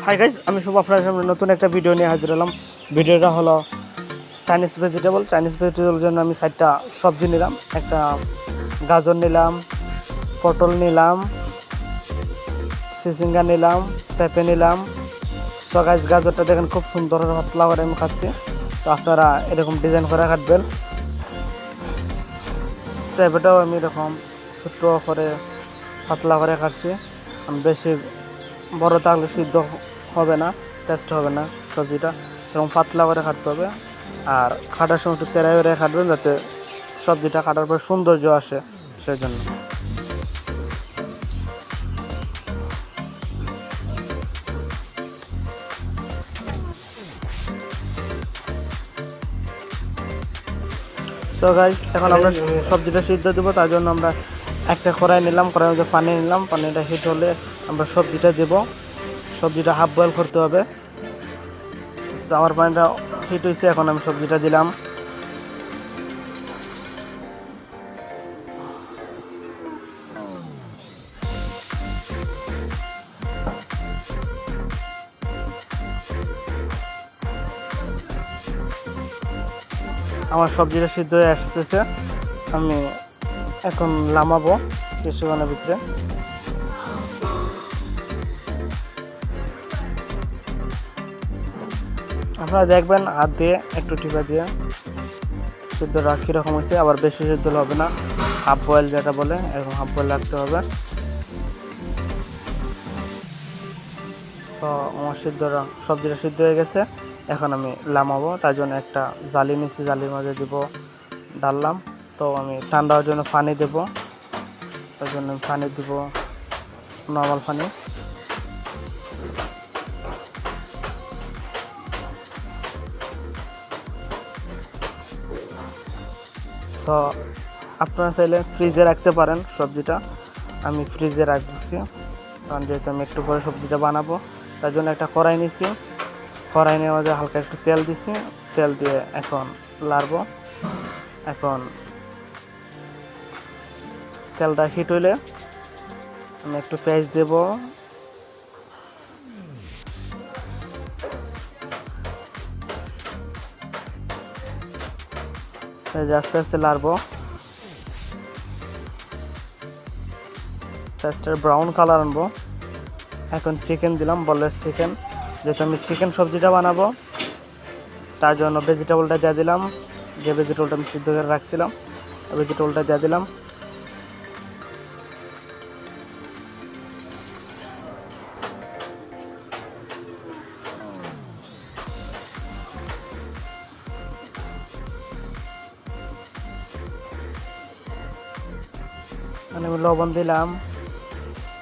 Hi guys, আমি শুভ আপনার সামনে নতুন একটা ভিডিও নিয়ে হাজির হলাম। ভিডিওটা হলো চাইনিজ ভেজিটেবলের জন্য আমি 4টা সবজি নিলাম। একটা গাজর নিলাম, পটল নিলাম, সিজিঙ্গা নিলাম, পেঁপে নিলাম। তো গাইজ, গাজরটা দেখেন খুব সুন্দর পাতলা করে আমি খাচ্ছি। তো আপনারা এরকম ডিজাইন করে কাটবেন। পেঁপেটাও আমি এরকম ছোট্ট করে পাতলা করে কাটছি। আমি বেশি বড় থাকলে সিদ্ধ হবে না, টেস্ট হবে না সবজিটা। এরকম পাতলা করে কাটতে হবে। আর কাটার সময় একটু তেড়াই বেড়াই কাটবেন, যাতে সবজিটা কাটার পর সৌন্দর্য আসে, সেজন্য। সো গাইজ, এখন আমরা সবজিটা সিদ্ধ দেবো। তার জন্য আমরা একটা কড়াই নিলাম, কড়াইয়ের মধ্যে পানি নিলাম। পানিটা হিট হলে আমরা সবজিটা দেবো। সবজিটা হাফ বয়েল করতে হবে। তো আমার পানিটা হিট হয়েছে, এখন আমি সবজিটা দিলাম। আমার সবজিটা সিদ্ধ হয়ে আসতেছে, আমি এখন নামাবো কিছুক্ষণের ভিতরে। আপনারা দেখবেন হাত দিয়ে একটু টিপা দিয়ে সিদ্ধটা কীরকম হয়েছে। আবার বেশি সিদ্ধ হবে না, হাফ বয়েল যেটা বলে, এরকম হাফ বয়েল রাখতে হবে। তো আমার সবজিটা সিদ্ধ হয়ে গেছে, এখন আমি নামাবো। তার জন্য একটা জালি নিচ্ছি, জালির মাঝে দিব, ডাললাম। তো আমি ঠান্ডা হওয়ার জন্য পানি দেবো। তার জন্য পানি দিব, নর্মাল পানি। তো আপনারা চাইলে ফ্রিজে রাখতে পারেন সবজিটা। আমি ফ্রিজে রাখছি, কারণ যেহেতু আমি একটু পরে সবজিটা বানাবো। তার জন্য একটা কড়াই নিছি, কড়াই নেওয়ার মধ্যে হালকা একটু তেল দিছি। তেল দিয়ে এখন লাড়বো। এখন তেলটা হিট হইলে আমি একটু পেঁয়াজ দেব। আস্তে আস্তে লাড়বো। পেঁয়াজটার ব্রাউন কালার আনবো। এখন চিকেন দিলাম, বলের চিকেন। যেহেতু আমি চিকেন সবজিটা বানাবো, তার জন্য ভেজিটেবলটা দিয়ে দিলাম। যে ভেজিটেবলটা আমি সিদ্ধ করে রাখছিলাম, ভেজিটেবলটা দিয়ে দিলাম। আমি লবণ দিলাম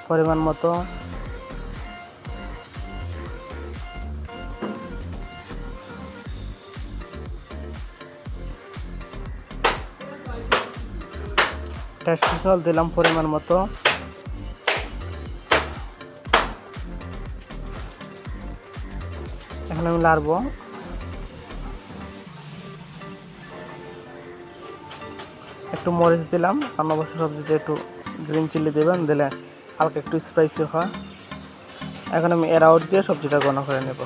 পরিমাণ মতো। টেস্ট সল্ট দিলাম পরিমাণ মতো। এখন আমি নাড়বো। একটু মরিচ দিলাম, কারণ অবশ্যই সবজিতে একটু গ্রিন চিলি দেবেন, দিলে হালকা একটু স্পাইসি হয়। এখন আমি এরাউট দিয়ে সবজিটা ঘন করে নেব।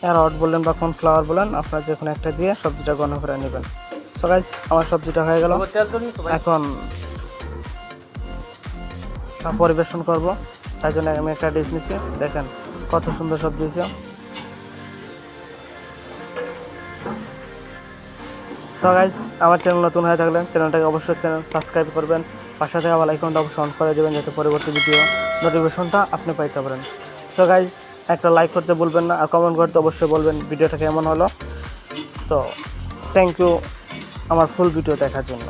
এরাউট বললেন বা কর্নফ্লাওয়ার বলেন, আপনারা যে কোনো একটা দিয়ে সবজিটা ঘন করে নেবেন। সো গাইস, আমার সবজিটা হয়ে গেল। এখন পরিবেশন করব। তাই জন্য আমি একটা ডিশ নিচ্ছি। দেখেন কত সুন্দর সবজি হয়েছে। সো গাইস, আমার চ্যানেল নতুন হয়ে থাকলে চ্যানেলটাকে অবশ্যই সাবস্ক্রাইব করবেন। পাশে থেকে আমার আইকনটা অবশ্যই অন করে দেবেন, যাতে পরবর্তী ভিডিও নোটিফিকেশনটা আপনি পাইতে পারেন। সো গাইস, একটা লাইক করতে ভুলবেন না, আর কমেন্ট করতে অবশ্যই বলবেন ভিডিওটা কেমন হলো। তো থ্যাংক ইউ আমার ফুল ভিডিও দেখার জন্য।